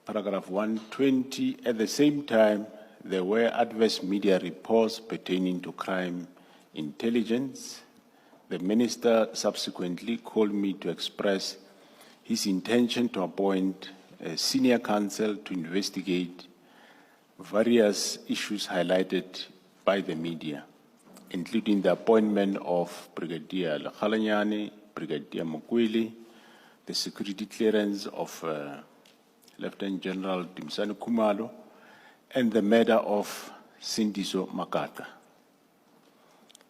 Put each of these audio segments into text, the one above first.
paragraph 120, at the same time, there were adverse media reports pertaining to crime intelligence. The minister subsequently called me to express his intention to appoint a senior counsel to investigate various issues highlighted by the media, including the appointment of Brigadier Lakhalanyane, Brigadier Mugwili, the security clearance of Lieutenant General Timson Kumalo, and the murder of Sindiso Magaqa.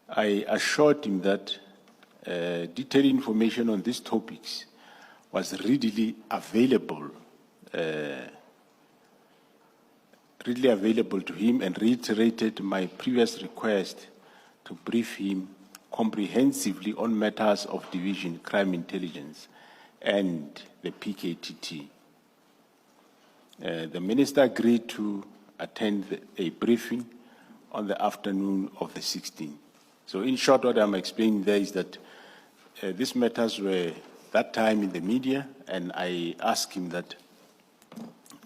I assured him that detailed information on these topics was readily available to him, and reiterated my previous request to brief him comprehensively on matters of division, crime intelligence, and the PKTT. The minister agreed to attend a briefing on the afternoon of the 16th. So in short, what I'm explaining there is that these matters were that time in the media, and I asked him that,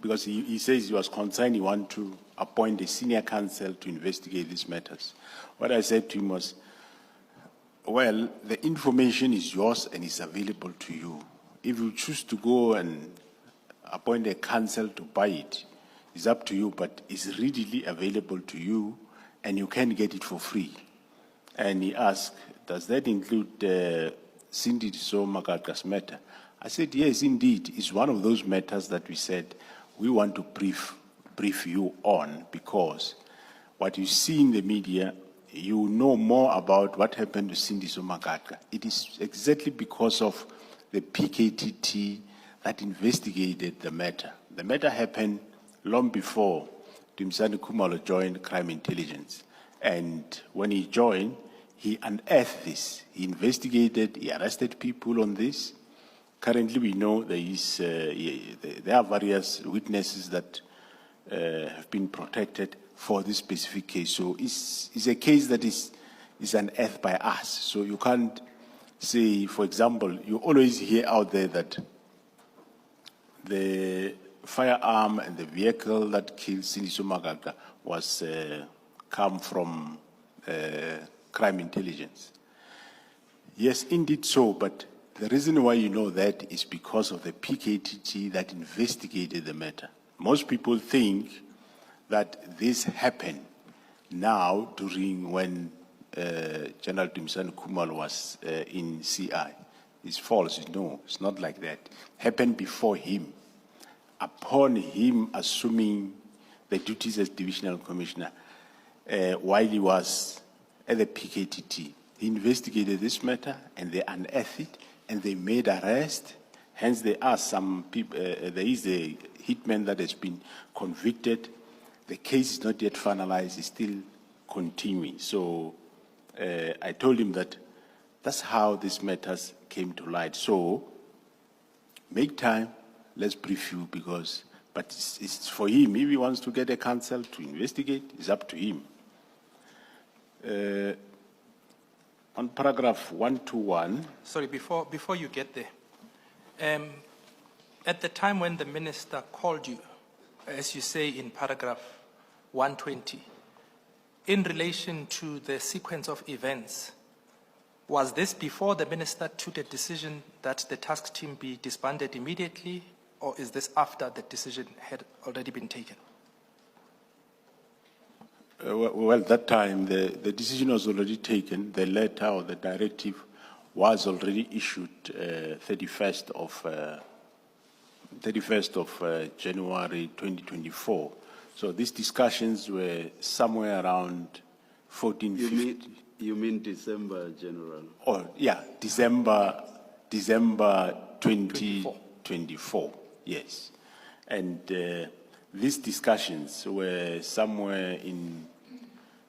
because he says he was concerned, he wanted to appoint a senior counsel to investigate these matters. What I said to him was, well, the information is yours and is available to you. If you choose to go and appoint a counsel to buy it, it's up to you, but it's readily available to you and you can get it for free. And he asked, does that include Sindiso Magaqa's matter? I said, yes, indeed. It's one of those matters that we said we want to brief you on, because what you see in the media, you know more about what happened to Sindiso Magaqa. It is exactly because of the PKTT that investigated the matter. The matter happened long before Timson Kumalo joined crime intelligence. And when he joined, he unearthed this. He investigated, he arrested people on this. Currently, we know there are various witnesses that have been protected for this specific case. So it's a case that is unearthed by us. So you can't say, for example, you always hear out there that the firearm and the vehicle that killed Sindiso Magaqa was come from crime intelligence. Yes, indeed so, but the reason why you know that is because of the PKTT that investigated the matter. Most people think that this happened now during when General Timson Kumalo was in CI. It's false. No, it's not like that. Happened before him. Upon him assuming the duties as divisional commissioner, while he was at the PKTT, he investigated this matter and they unearthed it and they made arrest. Hence, there are some people. There is a hitman that has been convicted. The case is not yet finalized; it's still continuing. So, I told him that that's how these matters came to light. So, make time. Let's brief you, but it's for him. If he wants to get a counsel to investigate, it's up to him. On paragraph 121. Sorry, before you get there, at the time when the minister called you, as you say in paragraph 120, in relation to the sequence of events, was this before the minister took a decision that the task team be disbanded immediately, or is this after the decision had already been taken? Well, that time, the decision was already taken. The letter or the directive was already issued 31st of January 2024. So these discussions were somewhere around 1450. You mean December, General? Oh, yeah, December 2024, yes. And these discussions were somewhere in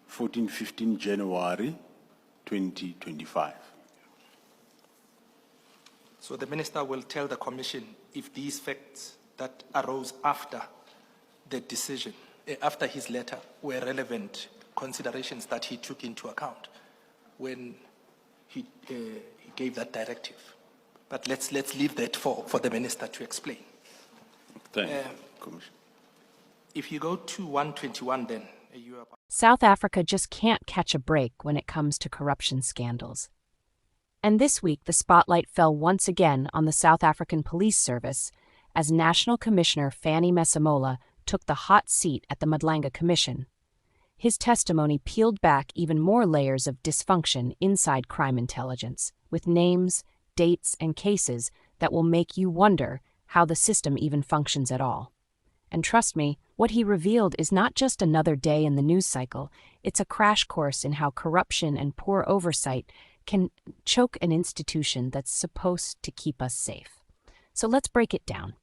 15 January 2025. So the minister will tell the commission if these facts that arose after the decision, after his letter, were relevant considerations that he took into account when he gave that directive. But let's leave that for the minister to explain. Thank you, Commissioner. If you go to 121 then, you are... South Africa just can't catch a break when it comes to corruption scandals. And this week, the spotlight fell once again on the South African Police Service as National Commissioner Fannie Masemola took the hot seat at the Madlanga Commission. His testimony peeled back even more layers of dysfunction inside crime intelligence, with names, dates, and cases that will make you wonder how the system even functions at all. And trust me, what he revealed is not just another day in the news cycle, it's a crash course in how corruption and poor oversight can choke an institution that's supposed to keep us safe. So let's break it down.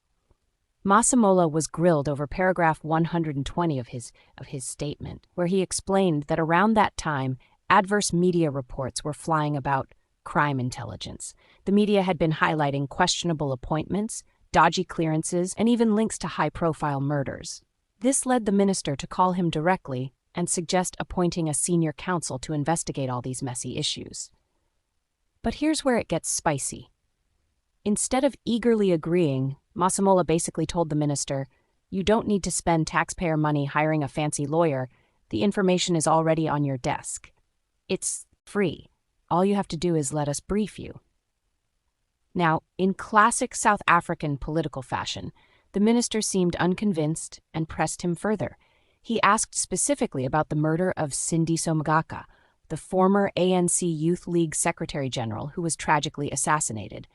Masemola was grilled over paragraph 120 of his statement, where he explained that around that time, adverse media reports were flying about crime intelligence. The media had been highlighting questionable appointments, dodgy clearances, and even links to high-profile murders. This led the minister to call him directly and suggest appointing a senior counsel to investigate all these messy issues. But here's where it gets spicy. Instead of eagerly agreeing, Masemola basically told the minister, "You don't need to spend taxpayer money hiring a fancy lawyer. The information is already on your desk. It's free. All you have to do is let us brief you." Now, in classic South African political fashion, the minister seemed unconvinced and pressed him further. He asked specifically about the murder of Sindiso Magaqa, the former ANC Youth League Secretary General who was tragically assassinated.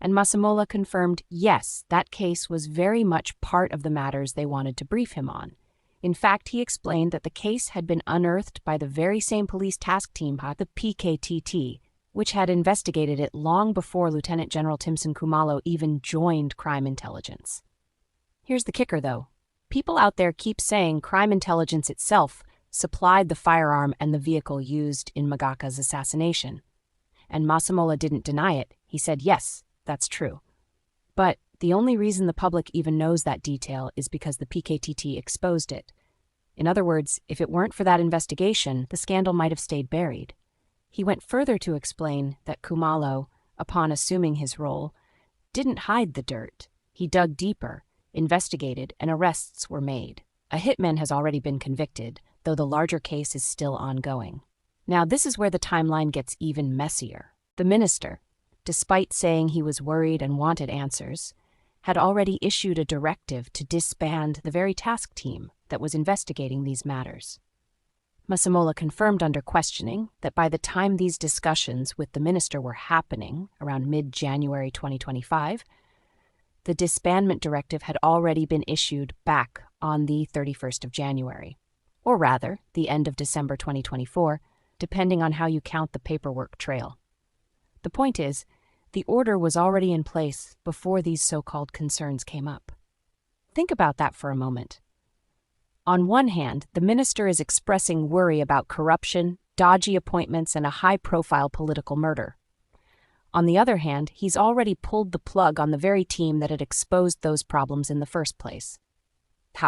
And Masemola confirmed, yes, that case was very much part of the matters they wanted to brief him on. In fact, he explained that the case had been unearthed by the very same police task team, the PKTT, which had investigated it long before Lieutenant General Timson Kumalo even joined crime intelligence. Here's the kicker, though. People out there keep saying crime intelligence itself supplied the firearm and the vehicle used in Magaqa's assassination. And Masemola didn't deny it. He said, yes, that's true. But the only reason the public even knows that detail is because the PKTT exposed it. In other words, if it weren't for that investigation, the scandal might have stayed buried. He went further to explain that Kumalo, upon assuming his role, didn't hide the dirt. He dug deeper, investigated, and arrests were made. A hitman has already been convicted, though the larger case is still ongoing. Now, this is where the timeline gets even messier. The minister, despite saying he was worried and wanted answers, had already issued a directive to disband the very task team that was investigating these matters. Masemola confirmed under questioning that by the time these discussions with the minister were happening, around mid-January 2025, the disbandment directive had already been issued back on the 31st of January, or rather, the end of December 2024, depending on how you count the paperwork trail. The point is, the order was already in place before these so-called concerns came up. Think about that for a moment. On one hand, the minister is expressing worry about corruption, dodgy appointments, and a high-profile political murder. On the other hand, he's already pulled the plug on the very team that had exposed those problems in the first place.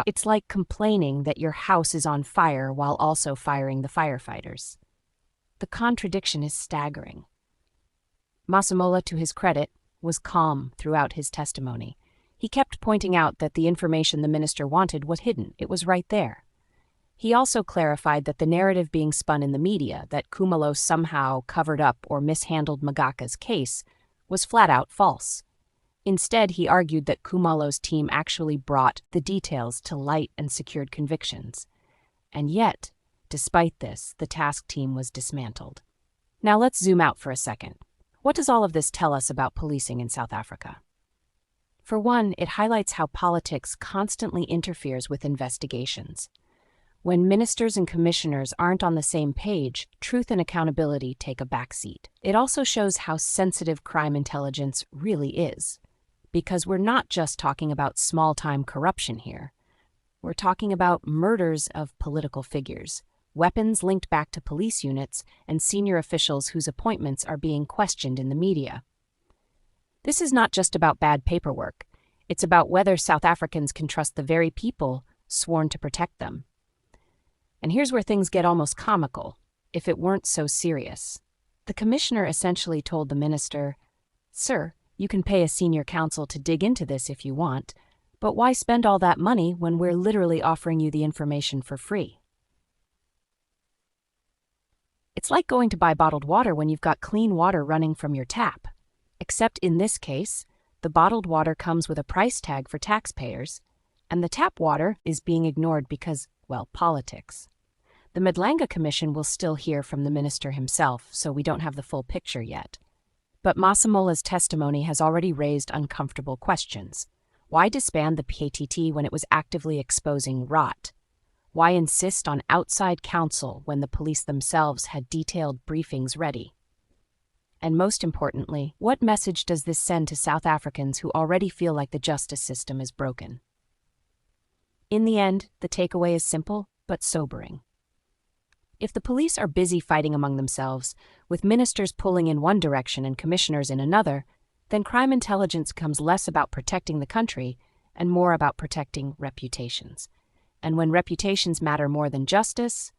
It's like complaining that your house is on fire while also firing the firefighters. The contradiction is staggering. Masemola, to his credit, was calm throughout his testimony. He kept pointing out that the information the minister wanted was hidden. It was right there. He also clarified that the narrative being spun in the media, that Kumalo somehow covered up or mishandled Magaqa's case, was flat out false. Instead, he argued that Kumalo's team actually brought the details to light and secured convictions. And yet, despite this, the task team was dismantled. Now let's zoom out for a second. What does all of this tell us about policing in South Africa? For one, it highlights how politics constantly interferes with investigations. When ministers and commissioners aren't on the same page, truth and accountability take a backseat. It also shows how sensitive crime intelligence really is, because we're not just talking about small-time corruption here. We're talking about murders of political figures, weapons linked back to police units, and senior officials whose appointments are being questioned in the media. This is not just about bad paperwork. It's about whether South Africans can trust the very people sworn to protect them. And here's where things get almost comical, if it weren't so serious. The commissioner essentially told the minister, "Sir, you can pay a senior counsel to dig into this if you want, But why spend all that money when we're literally offering you the information for free? It's like going to buy bottled water when you've got clean water running from your tap. Except in this case, the bottled water comes with a price tag for taxpayers, and the tap water is being ignored because, well, politics. The Madlanga Commission will still hear from the minister himself, so we don't have the full picture yet. But Masemola's testimony has already raised uncomfortable questions. Why disband the PATT when it was actively exposing rot? Why insist on outside counsel when the police themselves had detailed briefings ready? And most importantly, what message does this send to South Africans who already feel like the justice system is broken? In the end, the takeaway is simple but sobering. If the police are busy fighting among themselves, with ministers pulling in one direction and commissioners in another, then crime intelligence becomes less about protecting the country and more about protecting reputations. And when reputations matter more than justice,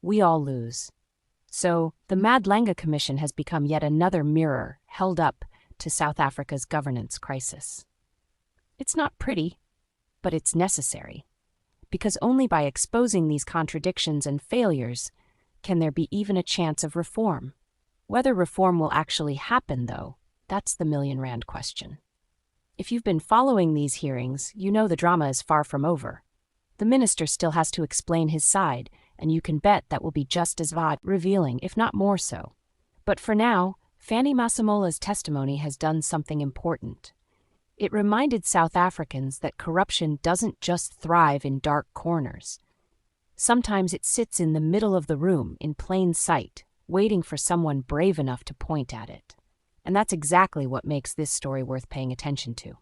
we all lose. So, the Madlanga Commission has become yet another mirror held up to South Africa's governance crisis. It's not pretty, but it's necessary. Because only by exposing these contradictions and failures can there be even a chance of reform. Whether reform will actually happen, though, that's the million-rand question. If you've been following these hearings, you know the drama is far from over. The minister still has to explain his side, and you can bet that will be just as revealing, if not more so. But for now, Fannie Masemola's testimony has done something important. It reminded South Africans that corruption doesn't just thrive in dark corners. Sometimes it sits in the middle of the room, in plain sight, waiting for someone brave enough to point at it. And that's exactly what makes this story worth paying attention to.